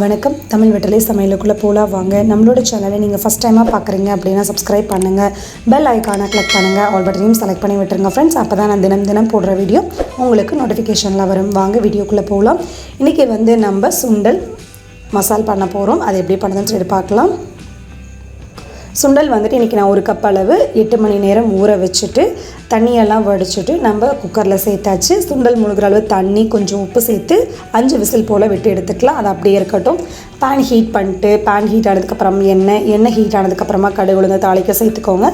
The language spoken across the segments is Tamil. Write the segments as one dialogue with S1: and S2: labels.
S1: வணக்கம். தமிழ் வெற்றிலை சமையலுக்குள்ளே போலாம் வாங்க. நம்மளோட சேனலை நீங்கள் ஃபஸ்ட் டைமாக பார்க்குறீங்க அப்படின்னா சப்ஸ்கிரைப் பண்ணுங்கள், பெல் ஐக்கானை கிளிக் பண்ணுங்கள், ஆல் பட்டனையும் செலக்ட் பண்ணி விட்டுருங்க ஃப்ரெண்ட்ஸ். அப்போ தான் நான் தினம் போடுற வீடியோ உங்களுக்கு நோட்டிஃபிகேஷனில் வரும். வாங்க வீடியோக்குள்ளே போகலாம். இன்றைக்கி நம்ம சுண்டல் மசால் பண்ண போகிறோம். அது எப்படி பண்ணுறதுன்னு சொல்லி பார்க்கலாம். சுண்டல் இன்றைக்கி நான் ஒரு கப் அளவு 8 மணி நேரம் ஊற வச்சுட்டு தண்ணியெல்லாம் வடிச்சிட்டு நம்ம குக்கரில் சேர்த்தாச்சு. சுண்டல் முழுகிற அளவு தண்ணி, கொஞ்சம் உப்பு சேர்த்து 5 விசில் போல் விட்டு எடுத்துக்கலாம். அது அப்படியே இருக்கட்டும். பேன் ஹீட் பண்ணிட்டு, பேன் ஹீட் ஆனதுக்கப்புறம் எண்ணெய் ஹீட் ஆனதுக்கப்புறமா கடுகு உளுந்து தாளிக்க சேர்த்துக்கோங்க.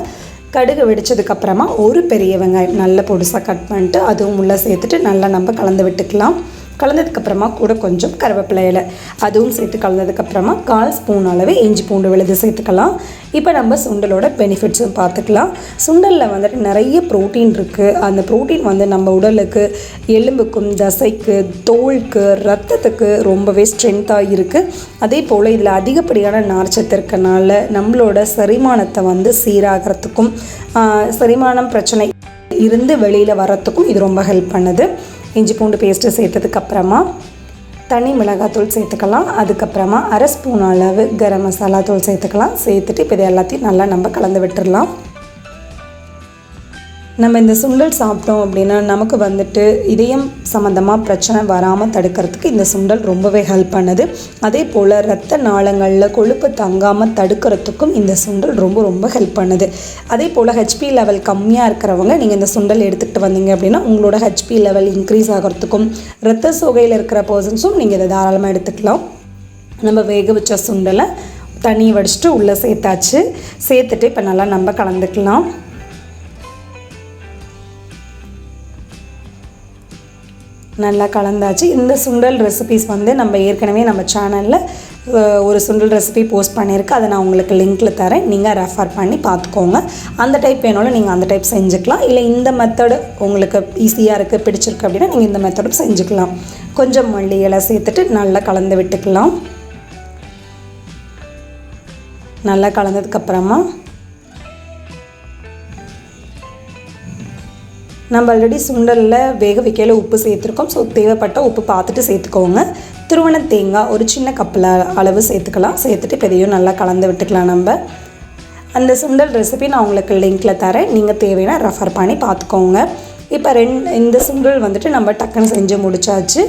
S1: கடுகு வெடித்ததுக்கப்புறமா ஒரு பெரிய வெங்காயம் நல்ல பொடிசாக கட் பண்ணிட்டு அதுவும் உள்ளே சேர்த்துட்டு நல்லா நம்ம கலந்து விட்டுக்கலாம். கலந்ததுக்கப்புறமா கூட கொஞ்சம் கருவேப்பிலை இலை அதுவும் சேர்த்து கலந்ததுக்கப்புறமா 1/4 ஸ்பூன் அளவு இஞ்சி பூண்டு விழுது சேர்த்துக்கலாம். இப்போ நம்ம சுண்டலோட பெனிஃபிட்ஸும் பார்த்துக்கலாம். சுண்டலில் நிறைய ப்ரோட்டீன் இருக்குது. அந்த ப்ரோட்டீன் நம்ம உடலுக்கு, எலும்புக்கும், தசைக்கு, தோலுக்கு, ரத்தத்துக்கு ரொம்பவே ஸ்ட்ரென்த்தாக இருக்குது. அதே போல் இதில் அதிகப்படியான நார்ச்சத்து இருக்கனால நம்மளோட செரிமானத்தை சீராகிறதுக்கும், செரிமானம் பிரச்சனை இருந்து வெளியில் வரத்துக்கும் இது ரொம்ப ஹெல்ப் பண்ணுது. இஞ்சி பூண்டு பேஸ்ட்டு சேர்த்ததுக்கப்புறமா தனி மிளகாத்தூள் சேர்த்துக்கலாம். அதுக்கப்புறமா 1/2 ஸ்பூன் அளவு கரம் மசாலா தூள் சேர்த்துக்கலாம். சேர்த்துட்டு இப்போ இது எல்லாத்தையும் நல்லா நம்ம கலந்து விட்டுடலாம். நம்ம இந்த சுண்டல் சாப்பிட்டோம் அப்படின்னா நமக்கு இதயம் சம்மந்தமாக பிரச்சனை வராமல் தடுக்கிறதுக்கு இந்த சுண்டல் ரொம்பவே ஹெல்ப் பண்ணுது. அதே போல் இரத்த நாளங்களில் கொழுப்பு தங்காமல் தடுக்கிறதுக்கும் இந்த சுண்டல் ரொம்ப ஹெல்ப் பண்ணுது. அதே போல் ஹெச்பி லெவல் கம்மியாக இருக்கிறவங்க நீங்கள் இந்த சுண்டல் எடுத்துக்கிட்டு வந்தீங்க அப்படின்னா உங்களோட ஹெச்பி லெவல் இன்க்ரீஸ் ஆகிறதுக்கும், இரத்த சோகையில் இருக்கிற பர்சன்ஸும் நீங்கள் இதை தாராளமாக எடுத்துக்கலாம். நம்ம வேக வச்ச சுண்டலை தண்ணி வடிச்சிட்டு உள்ளே சேர்த்துட்டு இப்போ நல்லா நம்ம கலந்துக்கலாம். நல்லா கலந்தாச்சு. இந்த சுண்டல் ரெசிபிஸ் நம்ம ஏற்கனவே நம்ம சேனலில் ஒரு சுண்டல் ரெசிபி போஸ்ட் பண்ணியிருக்கு. அதை நான் உங்களுக்கு லிங்க்கில் தரேன். நீங்கள் ரெஃபர் பண்ணி பார்த்துக்கோங்க. அந்த டைப் வேணாலும் நீங்கள் அந்த டைப் செஞ்சுக்கலாம். இல்லை இந்த மெத்தடு உங்களுக்கு ஈஸியாக இருக்குது, பிடிச்சிருக்கு அப்படின்னா நீங்கள் இந்த மெத்தடும் செஞ்சுக்கலாம். கொஞ்சம் மல்லி இலை சேர்த்துட்டு நல்லா கலந்து விட்டுக்கலாம். நல்லா கலந்ததுக்கப்புறமா நம்ம ஆல்ரெடி சுண்டலில் வேக வைக்கையில் உப்பு சேர்த்துருக்கோம். ஸோ தேவைப்பட்ட உப்பு பார்த்துட்டு சேர்த்துக்கோங்க. துருவன தேங்காய் ஒரு சின்ன கப்பில் அளவு சேர்த்துக்கலாம். சேர்த்துட்டு இப்போ இதையும் நல்லா கலந்து விட்டுக்கலாம். நம்ம அந்த சுண்டல் ரெசிபி நான் உங்களுக்கு லிங்க்கில் தரேன். நீங்கள் தேவைன்னா ரெஃபர் பண்ணி பார்த்துக்கோங்க. இப்போ இந்த சுண்டல் நம்ம டக்குன்னு செஞ்சு முடிச்சாச்சு.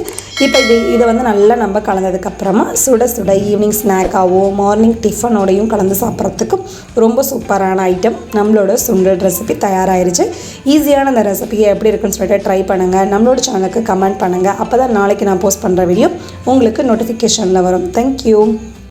S1: இப்போ இதை நல்லா நம்ம கலந்ததுக்கப்புறமா சுட ஈவினிங் ஸ்நாக்காவோ மார்னிங் டிஃபனோடையும் கலந்து சாப்பிட்றதுக்கு ரொம்ப சூப்பரான ஐட்டம் நம்மளோட சுண்டல் ரெசிபி தயாராகிருச்சு. ஈஸியான அந்த ரெசிபியை எப்படி இருக்குன்னு சொல்லிட்டு ட்ரை பண்ணுங்கள். நம்மளோட சேனலுக்கு கமெண்ட் பண்ணுங்கள். அப்போ தான் நாளைக்கு நான் போஸ்ட் பண்ணுற வீடியோ உங்களுக்கு நோட்டிஃபிகேஷனில் வரும். தேங்க்யூ.